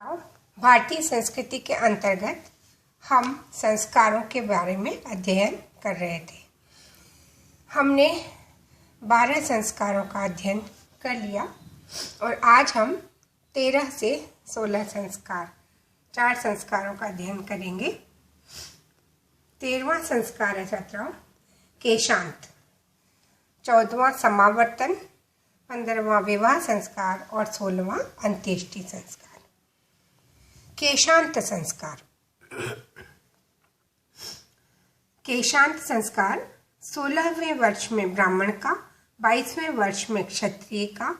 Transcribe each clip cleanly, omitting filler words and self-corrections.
भारतीय संस्कृति के अंतर्गत हम संस्कारों के बारे में अध्ययन कर रहे थे। हमने 12 संस्कारों का अध्ययन कर लिया और आज हम 13 से 16 संस्कार 4 संस्कारों का अध्ययन करेंगे। 13वां संस्कार है छात्राओं केशांत, 14वां समावर्तन, 15वां विवाह संस्कार और 16वां अंत्येष्टि संस्कार। केशांत संस्कार। केशांत संस्कार 16वें वर्ष में ब्राह्मण का, 22वें वर्ष में क्षत्रिय का,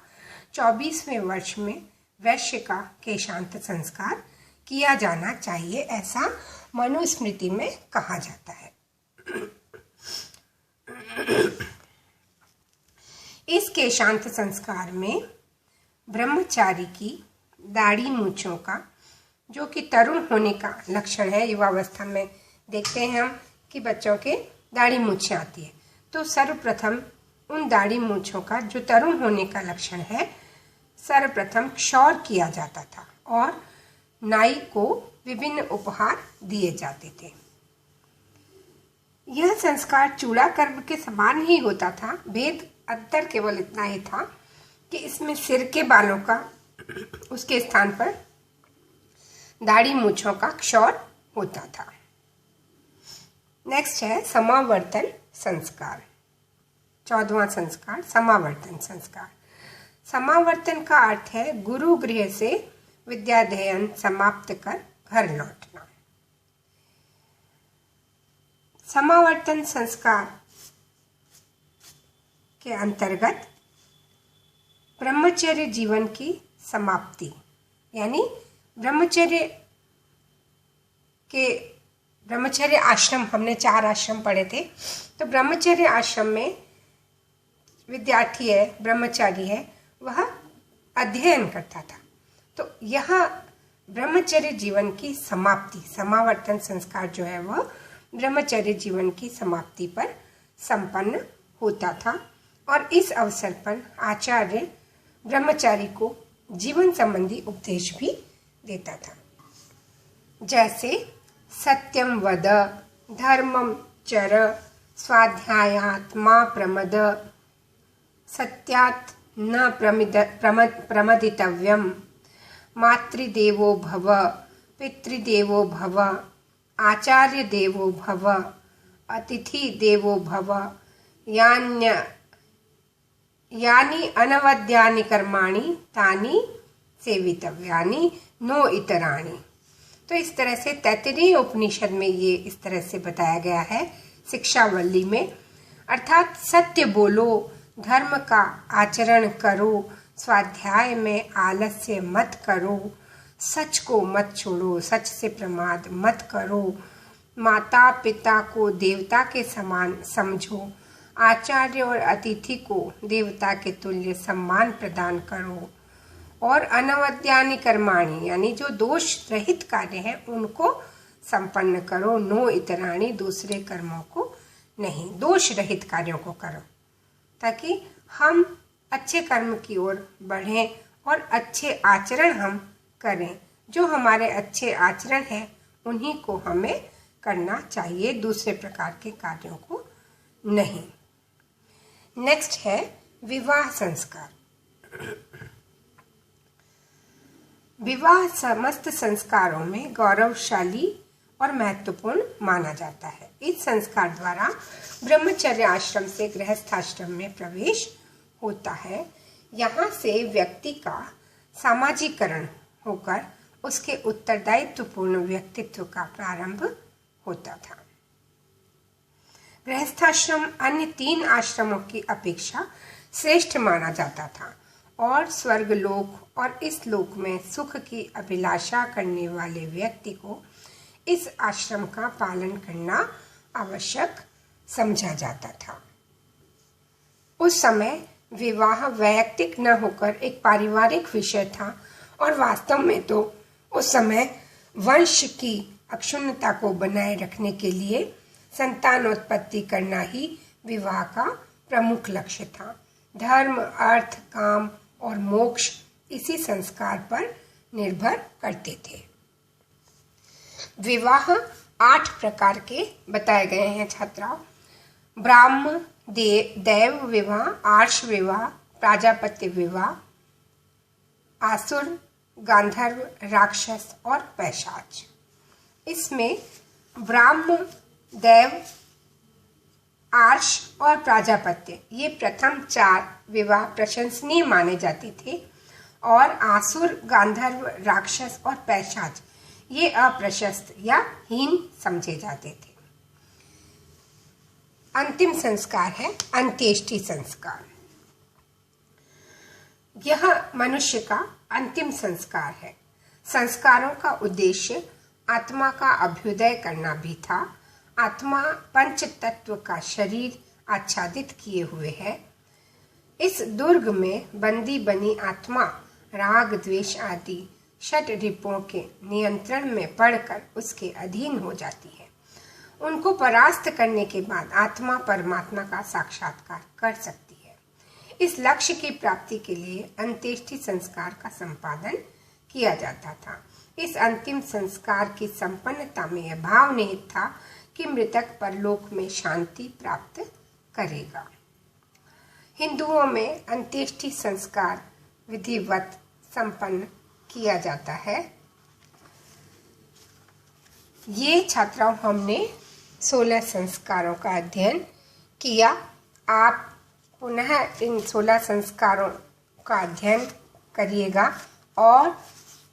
24वें वर्ष में वैश्य का केशांत संस्कार किया जाना चाहिए, ऐसा मनुस्मृति में कहा जाता है। इस केशांत संस्कार में ब्रह्मचारी की दाढ़ी मूंछों का, जो कि तरुण होने का लक्षण है, युवावस्था में देखते हैं हम कि बच्चों के दाढ़ी मूंछें आती है, तो सर्वप्रथम उन दाढ़ी मूंछों का जो तरुण होने का लक्षण है सर्वप्रथम क्षौर किया जाता था और नाई को विभिन्न उपहार दिए जाते थे। यह संस्कार चूड़ा कर्म के समान ही होता था। भेद अंतर केवल इतना ही था कि इसमें सिर के बालों का उसके स्थान पर दाढ़ी मूंछों का क्षौर होता था। नेक्स्ट है समावर्तन संस्कार। 14वां संस्कार समावर्तन संस्कार। समावर्तन का अर्थ है गुरु गृह से विद्याध्ययन समाप्त कर घर लौटना। समावर्तन संस्कार के अंतर्गत ब्रह्मचर्य जीवन की समाप्ति, यानी ब्रह्मचर्य आश्रम, हमने 4 आश्रम पढ़े थे, तो ब्रह्मचर्य आश्रम में विद्यार्थी है, ब्रह्मचारी है, वह अध्ययन करता था। तो यह ब्रह्मचर्य जीवन की समाप्ति, समावर्तन संस्कार जो है वह ब्रह्मचर्य जीवन की समाप्ति पर संपन्न होता था और इस अवसर पर आचार्य ब्रह्मचारी को जीवन संबंधी उपदेश भी देता था, जैसे सत्यम वद, धर्मम चर, स्वाध्यायात्मा प्रमद, सत्यात् न प्रमदितव्यम, मातृदेवो भव, पितृदेवो भव, आचार्य देवो भव, अतिथि देवो भव, यानि अनवद्यानि कर्माणि तानि सेवितव्यानि नो इतराणि। तो इस तरह से तैत्तिरीय उपनिषद में ये इस तरह से बताया गया है शिक्षावल्ली में, अर्थात सत्य बोलो, धर्म का आचरण करो, स्वाध्याय में आलस्य मत करो, सच को मत छोड़ो, सच से प्रमाद मत करो, माता पिता को देवता के समान समझो, आचार्य और अतिथि को देवता के तुल्य सम्मान प्रदान करो और अनवद्यानि कर्माणि, यानी जो दोष रहित कार्य हैं उनको संपन्न करो, नो इतराणि, दूसरे कर्मों को नहीं, दोष रहित कार्यों को करो, ताकि हम अच्छे कर्म की ओर बढ़ें और अच्छे आचरण हम करें। जो हमारे अच्छे आचरण हैं उन्हीं को हमें करना चाहिए, दूसरे प्रकार के कार्यों को नहीं। नेक्स्ट है विवाह संस्कार। विवाह समस्त संस्कारों में गौरवशाली और महत्वपूर्ण माना जाता है। इस संस्कार द्वारा ब्रह्मचर्य आश्रम से गृहस्थाश्रम में प्रवेश होता है। यहाँ से व्यक्ति का सामाजिकरण होकर उसके उत्तरदायित्वपूर्ण व्यक्तित्व का प्रारंभ होता था। गृहस्थाश्रम अन्य 3 आश्रमों की अपेक्षा श्रेष्ठ माना जाता था और स्वर्गलोक और इस लोक में सुख की अभिलाषा करने वाले व्यक्ति को इस आश्रम का पालन करना आवश्यक समझा जाता था। उस समय विवाह वैयक्तिक न होकर एक पारिवारिक विषय था और वास्तव में तो उस समय वंश की अक्षुण्णता को बनाए रखने के लिए संतानोत्पत्ति करना ही विवाह का प्रमुख लक्ष्य था। धर्म, अर्थ, काम और मोक्ष इसी संस्कार पर निर्भर करते थे। विवाह 8 प्रकार के बताए गए हैं छात्राओं। ब्राह्म दैव विवाह, आर्ष विवाह, प्राजापत्य विवाह, आसुर, गांधर्व, राक्षस और पैशाच। इसमें ब्राह्म, दैव, आर्ष और प्राजापत्य ये प्रथम 4 विवाह प्रशंसनीय माने जाते थे और आसुर, गांधर्व, राक्षस और पैशाच ये अप्रशस्त या हीन समझे जाते थे। अंतिम संस्कार है अंत्येष्टि संस्कार। यह मनुष्य का अंतिम संस्कार है। संस्कारों का उद्देश्य आत्मा का अभ्युदय करना भी था। आत्मा पंच तत्व का शरीर आच्छादित किए हुए है। इस दुर्ग में बंदी बनी आत्मा राग, द्वेष आदि षट रिपुओं के नियंत्रण में पड़कर उसके अधीन हो जाती है। उनको परास्त करने के बाद आत्मा परमात्मा का साक्षात्कार कर सकती है। इस लक्ष्य की प्राप्ति के लिए अंत्येष्टि संस्कार का संपादन किया जाता था। इस अंतिम संस्कार की संपन्नता में यह भाव निहित था कि मृतक परलोक में शांति प्राप्त करेगा। हिंदुओं में अंत्येष्टि संस्कार विधिवत संपन्न किया जाता है। ये छात्राओं हमने 16 संस्कारों का अध्ययन किया। आप पुनः इन 16 संस्कारों का अध्ययन करिएगा और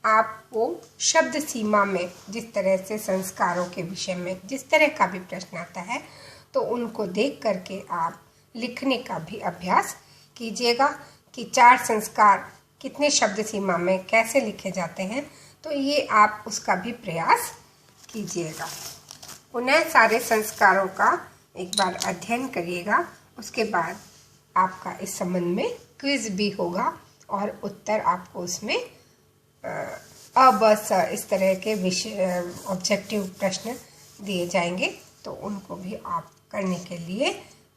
आपको शब्द सीमा में जिस तरह से संस्कारों के विषय में जिस तरह का भी प्रश्न आता है तो उनको देख करके आप लिखने का भी अभ्यास कीजिएगा कि 4 संस्कार कितने शब्द सीमा में कैसे लिखे जाते हैं, तो ये आप उसका भी प्रयास कीजिएगा। पुनः सारे संस्कारों का एक बार अध्ययन करिएगा। उसके बाद आपका इस संबंध में क्विज भी होगा और उत्तर आपको उसमें बस इस तरह के विषय ऑब्जेक्टिव प्रश्न दिए जाएंगे, तो उनको भी आप करने के लिए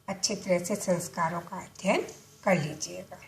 अच्छे तरह से संस्कारों का अध्ययन कर लीजिएगा।